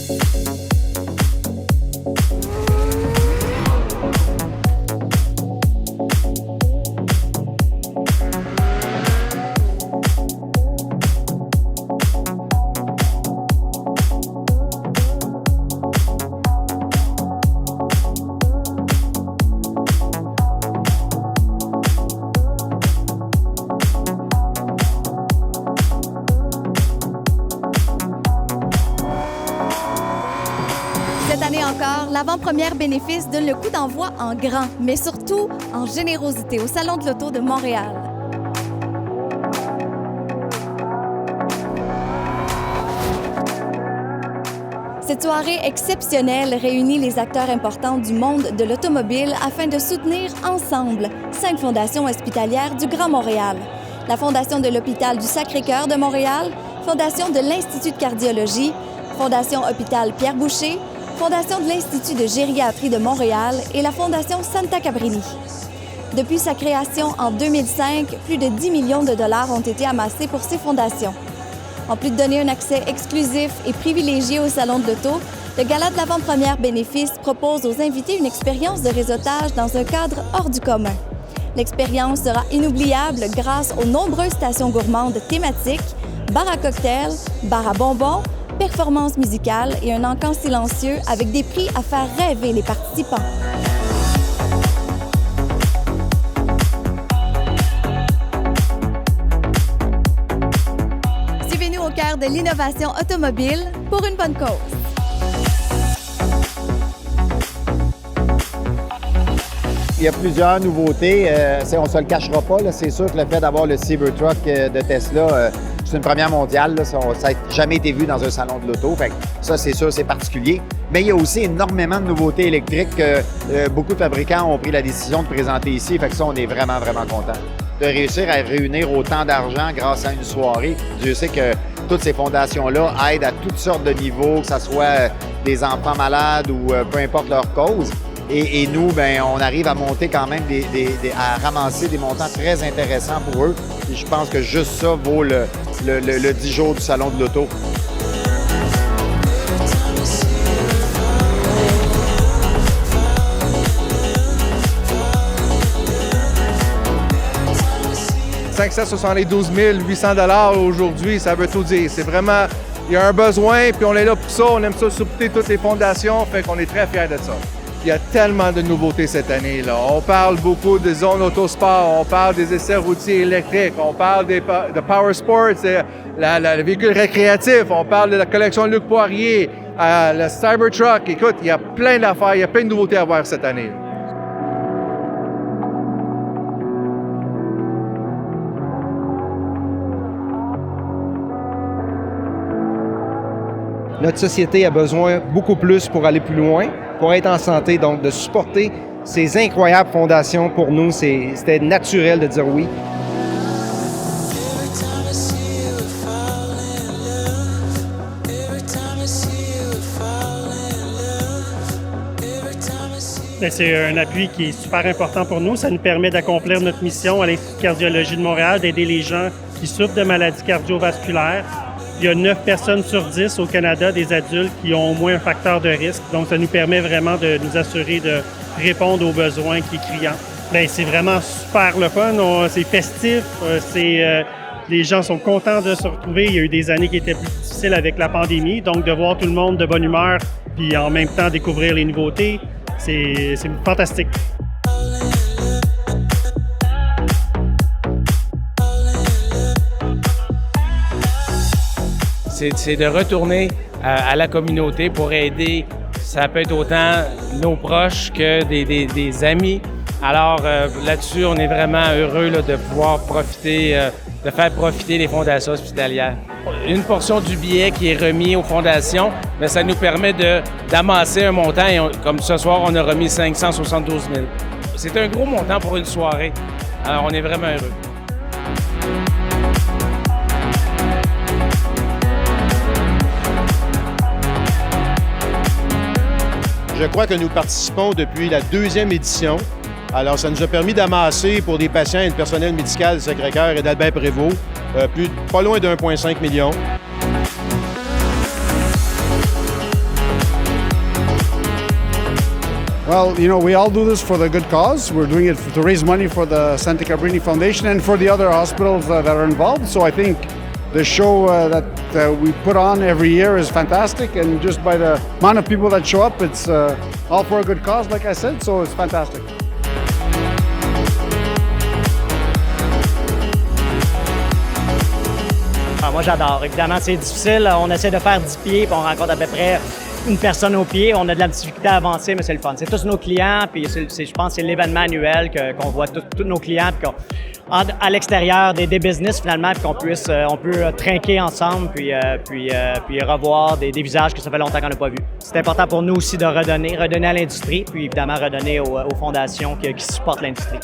Cette année encore, l'avant-première bénéfice donne le coup d'envoi en grand, mais surtout en générosité au Salon de l'Auto de Montréal. Cette soirée exceptionnelle réunit les acteurs importants du monde de l'automobile afin de soutenir ensemble 5 fondations hospitalières du Grand Montréal. La Fondation de l'Hôpital du Sacré-Cœur de Montréal, Fondation de l'Institut de cardiologie, Fondation Hôpital Pierre-Boucher, Fondation de l'Institut de gériatrie de Montréal et la Fondation Santa Cabrini. Depuis sa création en 2005, plus de 10 millions de dollars ont été amassés pour ces fondations. En plus de donner un accès exclusif et privilégié au Salon de l'Auto, le Gala de l'avant-première bénéfice propose aux invités une expérience de réseautage dans un cadre hors du commun. L'expérience sera inoubliable grâce aux nombreuses stations gourmandes thématiques, bar à cocktails, bar à bonbons, performances musicales et un encan silencieux avec des prix à faire rêver les participants. Suivez-nous au cœur de l'innovation automobile pour une bonne cause. Il y a plusieurs nouveautés. On ne se le cachera pas. C'est sûr que le fait d'avoir le Cybertruck de Tesla, c'est une première mondiale. Là. Ça n'a jamais été vu dans un salon de l'auto. Ça, c'est sûr, c'est particulier. Mais il y a aussi énormément de nouveautés électriques que beaucoup de fabricants ont pris la décision de présenter ici. Fait que ça, on est vraiment, vraiment contents. De réussir à réunir autant d'argent grâce à une soirée. Dieu sait que toutes ces fondations-là aident à toutes sortes de niveaux, que ce soit des enfants malades ou peu importe leur cause. Et nous, ben, on arrive à monter quand même, à ramasser des montants très intéressants pour eux. Et je pense que juste ça vaut le 10 jours du Salon de l'Auto. « 572 800 $ aujourd'hui, ça veut tout dire. C'est vraiment, il y a un besoin, puis on est là pour ça. On aime ça supporter toutes les fondations, fait qu'on est très fiers de ça. Il y a tellement de nouveautés cette année, là. On parle beaucoup des zones autosport, on parle des essais routiers électriques, on parle de Power Sports, le véhicule récréatif, on parle de la collection Luc Poirier, le Cybertruck. Écoute, il y a plein d'affaires, il y a plein de nouveautés à voir cette année. Notre société a besoin beaucoup plus pour aller plus loin, pour être en santé, donc de supporter ces incroyables fondations. Pour nous, c'était naturel de dire oui. C'est un appui qui est super important pour nous. Ça nous permet d'accomplir notre mission à l'Institut de cardiologie de Montréal, d'aider les gens qui souffrent de maladies cardiovasculaires. Il y a 9 personnes sur 10 au Canada, des adultes, qui ont au moins un facteur de risque. Donc, ça nous permet vraiment de nous assurer de répondre aux besoins qui est criant. Bien, c'est vraiment super le fun. C'est festif. Les gens sont contents de se retrouver. Il y a eu des années qui étaient plus difficiles avec la pandémie. Donc, de voir tout le monde de bonne humeur puis en même temps découvrir les nouveautés, c'est fantastique. C'est de retourner à la communauté pour aider. Ça peut être autant nos proches que des amis. Alors là-dessus, on est vraiment heureux là, de pouvoir profiter, de faire profiter les fondations hospitalières. Une portion du billet qui est remis aux fondations, mais ça nous permet d'amasser un montant. Et comme ce soir, on a remis 572 000. C'est un gros montant pour une soirée. Alors, on est vraiment heureux. Je crois que nous participons depuis la 2e édition. Alors, ça nous a permis d'amasser pour des patients et le personnel médical du Sacré-Cœur et d'Albert Prévost, pas loin de 1,5 million. Well, you know, we all do this for the good cause. We're doing it to raise money for the Santa Cabrini Foundation and for the other hospitals that are involved. So I think the show that we put on every year is fantastic. And just by the amount of people that show up, it's all for a good cause, like I said. So it's fantastic. Moi, j'adore. Évidemment, c'est difficile. On essaie de faire 10 pieds, puis on rencontre à peu près une personne au pied. On a de la difficulté à avancer, mais c'est le fun. C'est tous nos clients, puis je pense que c'est l'événement annuel qu'on voit tous nos clients, puis à l'extérieur des business, finalement, puis on peut trinquer ensemble, puis revoir des visages que ça fait longtemps qu'on n'a pas vus. C'est important pour nous aussi de redonner à l'industrie, puis évidemment redonner aux fondations qui supportent l'industrie.